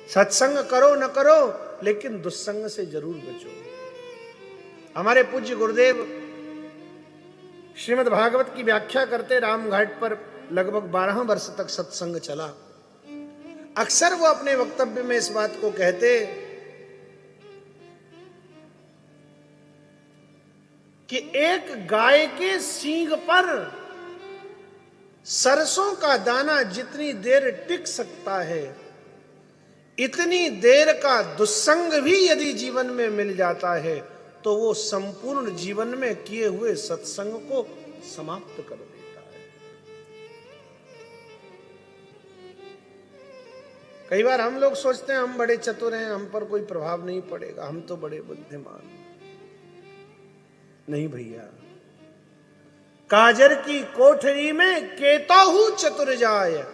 सत्संग करो न करो, लेकिन दुस्संग से जरूर बचो। हमारे पूज्य गुरुदेव श्रीमद् भागवत की व्याख्या करते, रामघाट पर लगभग 12 वर्ष तक सत्संग चला। अक्सर वो अपने वक्तव्य में इस बात को कहते कि एक गाय के सींग पर सरसों का दाना जितनी देर टिक सकता है, इतनी देर का दुस्संग भी यदि जीवन में मिल जाता है तो वो संपूर्ण जीवन में किए हुए सत्संग को समाप्त कर देता है। कई बार हम लोग सोचते हैं हम बड़े चतुर हैं, हम पर कोई प्रभाव नहीं पड़ेगा, हम तो बड़े बुद्धिमान। नहीं भैया, काजर की कोठरी में केताहू चतुर जाय,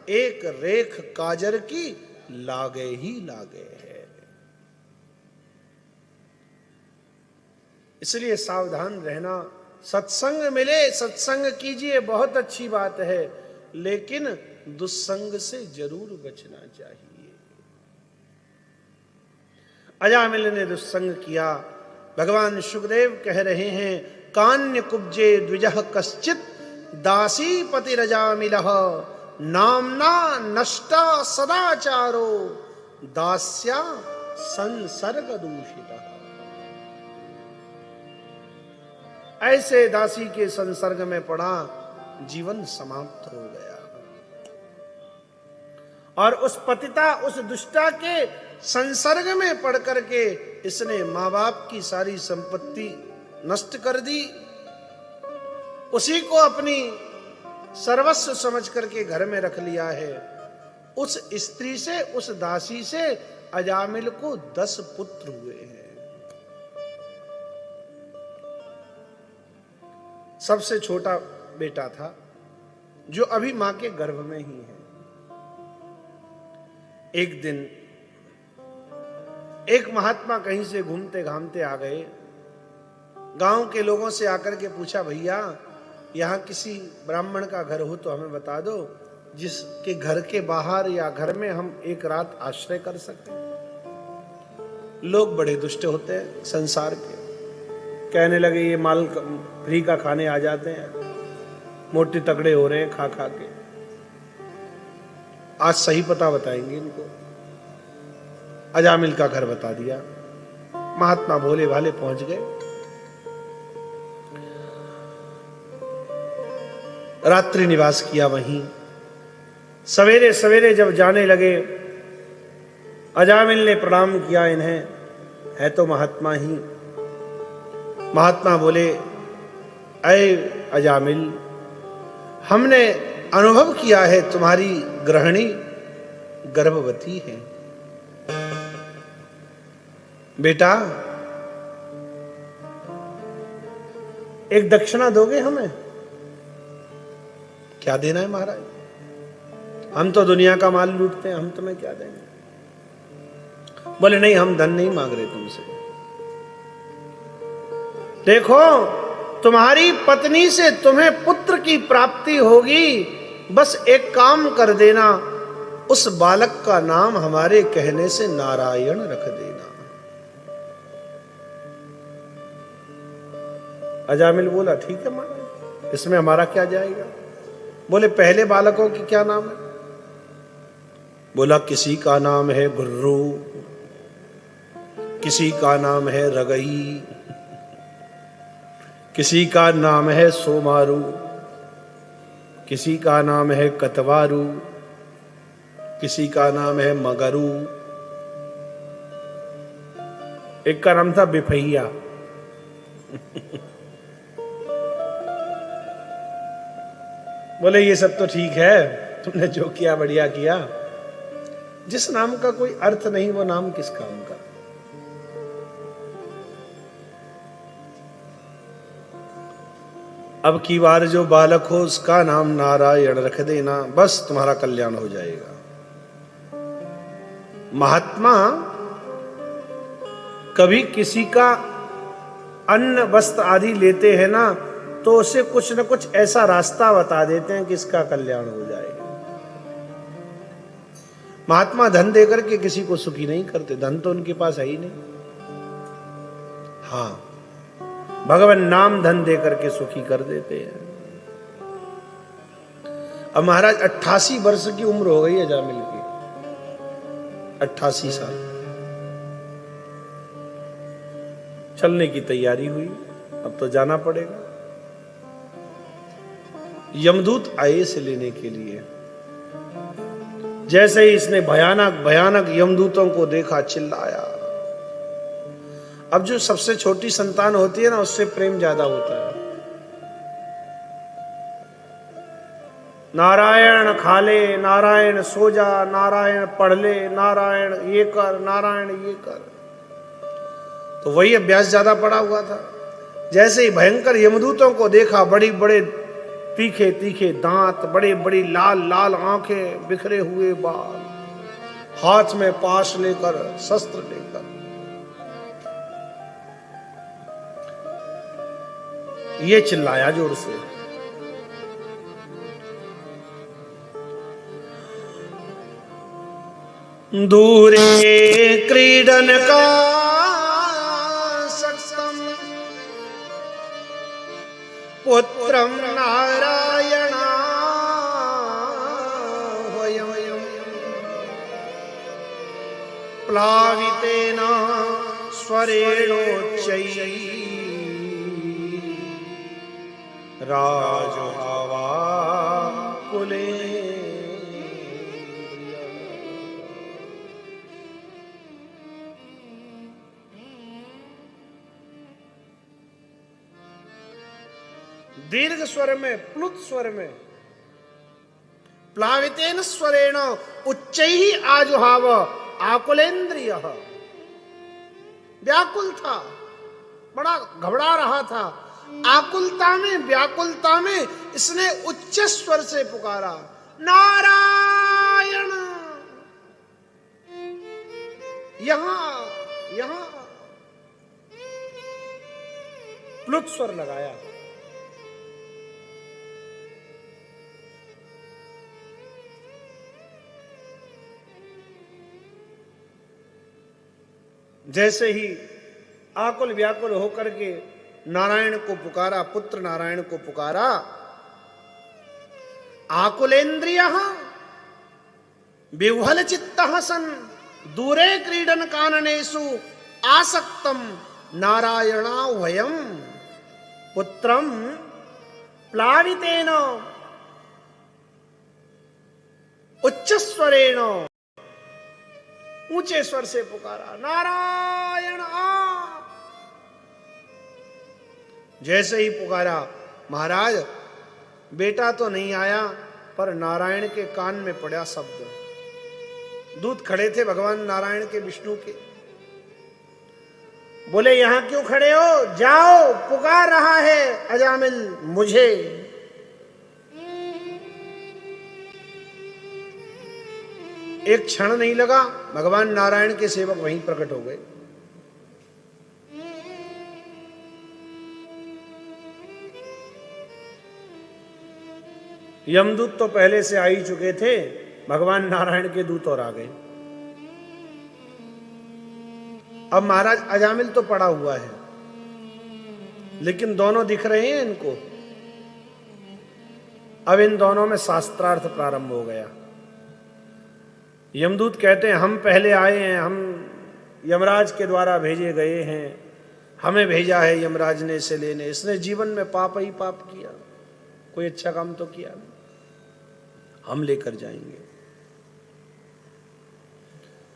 एक रेख काजर की लागे ही लागे है। इसलिए सावधान रहना। सत्संग मिले, सत्संग कीजिए, बहुत अच्छी बात है, लेकिन दुस्संग से जरूर बचना चाहिए। अजामिल ने दुस्संग किया। भगवान शुकदेव कह रहे हैं, कान्य कुब्जे द्विजः कश्चित दासी पतिरजामिलः नामना नष्टा सदाचारो दास्या संसर्ग दूषितः। ऐसे दासी के संसर्ग में पड़ा, जीवन समाप्त हो गया। और उस पतिता, उस दुष्टा के संसर्ग में पड़ करके इसने मां बाप की सारी संपत्ति नष्ट कर दी, उसी को अपनी सर्वस्व समझ करके घर में रख लिया है। उस स्त्री से, उस दासी से अजामिल को 10 पुत्र हुए हैं। सबसे छोटा बेटा था जो अभी मां के गर्भ में ही है। एक दिन एक महात्मा कहीं से घूमते घामते आ गए। गांव के लोगों से आकर के पूछा, भैया यहां किसी ब्राह्मण का घर हो तो हमें बता दो, जिसके घर के बाहर या घर में हम एक रात आश्रय कर सकें। लोग बड़े दुष्ट होते हैं संसार के, कहने लगे ये माल फ्री का खाने आ जाते हैं, मोटे तगड़े हो रहे हैं खा खा के, आज सही पता बताएंगे इनको। अजामिल का घर बता दिया। महात्मा भोले भाले पहुंच गए। रात्रि निवास किया वहीं। सवेरे सवेरे जब जाने लगे, अजामिल ने प्रणाम किया इन्हें, है तो महात्मा ही। महात्मा बोले, ऐ अजामिल, हमने अनुभव किया है तुम्हारी गृहिणी गर्भवती है। बेटा एक दक्षिणा दोगे हमें? क्या देना है महाराज? हम तो दुनिया का माल लूटते हैं, हम तुम्हें क्या देंगे? बोले नहीं, हम धन नहीं मांग रहे तुमसे। देखो, तुम्हारी पत्नी से तुम्हें पुत्र की प्राप्ति होगी, बस एक काम कर देना, उस बालक का नाम हमारे कहने से नारायण रख देना। अजामिल बोला, ठीक है महाराज, इसमें हमारा क्या जाएगा। बोले, पहले बालकों की क्या नाम है? बोला, किसी का नाम है गुर्रू, किसी का नाम है रगई, किसी का नाम है सोमारू, किसी का नाम है कतवारू, किसी का नाम है मगरू, एक का नाम था बिफैया। बोले, ये सब तो ठीक है, तुमने जो किया बढ़िया किया, जिस नाम का कोई अर्थ नहीं वो नाम किस काम का। अब की बार जो बालक हो उसका नाम नारायण रख देना, बस तुम्हारा कल्याण हो जाएगा। महात्मा कभी किसी का अन्न वस्त्र आदि लेते हैं ना, तो उसे कुछ न कुछ ऐसा रास्ता बता देते हैं कि इसका कल्याण हो जाएगा। महात्मा धन देकर के किसी को सुखी नहीं करते, धन तो उनके पास है ही नहीं। हाँ, भगवान नाम धन देकर के सुखी कर देते हैं। अब महाराज 88 वर्ष की उम्र हो गई है अजामिल की, 88 साल। चलने की तैयारी हुई, अब तो जाना पड़ेगा। यमदूत आए इसे लेने के लिए। जैसे ही इसने भयानक भयानक यमदूतों को देखा, चिल्लाया। अब जो सबसे छोटी संतान होती है ना, उससे प्रेम ज्यादा होता है। नारायण खा ले, नारायण सो जा, नारायण पढ़ ले, नारायण ये कर, नारायण ये कर। तो वही अभ्यास ज्यादा पड़ा हुआ था। जैसे ही भयंकर यमदूतों को देखा, बड़ी बड़े तीखे तीखे दांत, बड़ी बड़ी लाल लाल आंखें, बिखरे हुए बाल, हाथ में पाश लेकर, शस्त्र लेकर, ये चिल्लाया जोर से। दूरे क्रीडन का सत्सम पुत्रम नारायणा प्लावितेन स्वरेणोच्चैः राजभावा कुले। दीर्घ स्वर में, प्लुत स्वर में, प्लावितेन स्वरेण उच्चैः आजुहाव आकुलेन्द्रिय। व्याकुल था, बड़ा घबरा रहा था। आकुलता में, व्याकुलता में इसने उच्च स्वर से पुकारा, नारायण। यहां प्लुत स्वर लगाया। जैसे ही आकुल व्याकुल होकर के नारायण को पुकारा, पुत्र नारायण को पुकारा, आकुलेन्द्रियः विह्वल चित्तः सन् दूरे क्रीडन काननेषु आसक्तम नारायणा वयम पुत्रम प्लावितेन उच्चस्वरेण, ऊंचे स्वर से पुकारा, नारायण आ। जैसे ही पुकारा, महाराज बेटा तो नहीं आया, पर नारायण के कान में पड़ा शब्द। दूत खड़े थे भगवान नारायण के, विष्णु के। बोले यहां क्यों खड़े हो, जाओ, पुकार रहा है अजामिल मुझे। एक क्षण नहीं लगा, भगवान नारायण के सेवक वहीं प्रकट हो गए। यमदूत तो पहले से आ ही चुके थे, भगवान नारायण के दूत और आ गए। अब महाराज अजामिल तो पड़ा हुआ है, लेकिन दोनों दिख रहे हैं इनको। अब इन दोनों में शास्त्रार्थ प्रारंभ हो गया। यमदूत कहते हैं हम पहले आए हैं, हम यमराज के द्वारा भेजे गए हैं, हमें भेजा है यमराज ने इसे लेने। इसने जीवन में पाप ही पाप किया, कोई अच्छा काम तो किया नहीं, हम लेकर जाएंगे।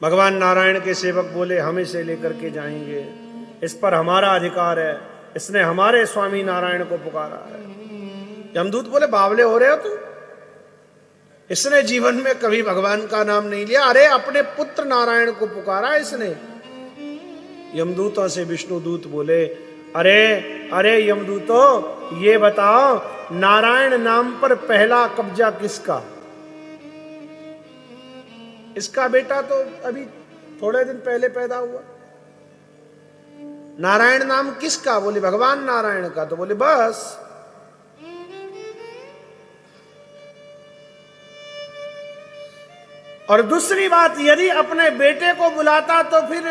भगवान नारायण के सेवक बोले हम इसे लेकर के जाएंगे, इस पर हमारा अधिकार है, इसने हमारे स्वामी नारायण को पुकारा है। यमदूत बोले बावले हो रहे हो तुम, इसने जीवन में कभी भगवान का नाम नहीं लिया, अरे अपने पुत्र नारायण को पुकारा इसने। यमदूतों से विष्णु दूत बोले अरे अरे यमदूतों, ये बताओ नारायण नाम पर पहला कब्जा किसका? इसका बेटा तो अभी थोड़े दिन पहले पैदा हुआ। नारायण नाम किसका? बोले भगवान नारायण का। तो बोले बस। और दूसरी बात, यदि अपने बेटे को बुलाता तो फिर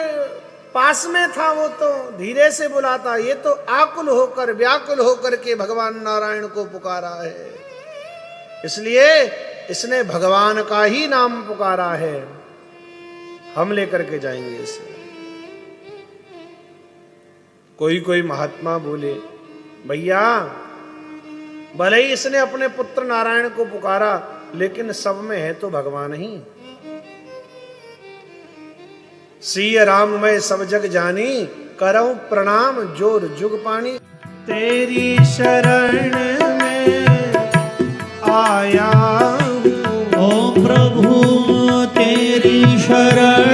पास में था वो तो धीरे से बुलाता, ये तो आकुल होकर व्याकुल होकर के भगवान नारायण को पुकारा है, इसलिए इसने भगवान का ही नाम पुकारा है। हम लेकर के जाएंगे इसे। कोई कोई महात्मा बोले, भैया भले ही इसने अपने पुत्र नारायण को पुकारा, लेकिन सब में है तो भगवान ही। सिय राम मैं सब जग जानी, करऊं प्रणाम जोर जुग पानी। तेरी शरण में आया हूँ, ओ प्रभु तेरी शरण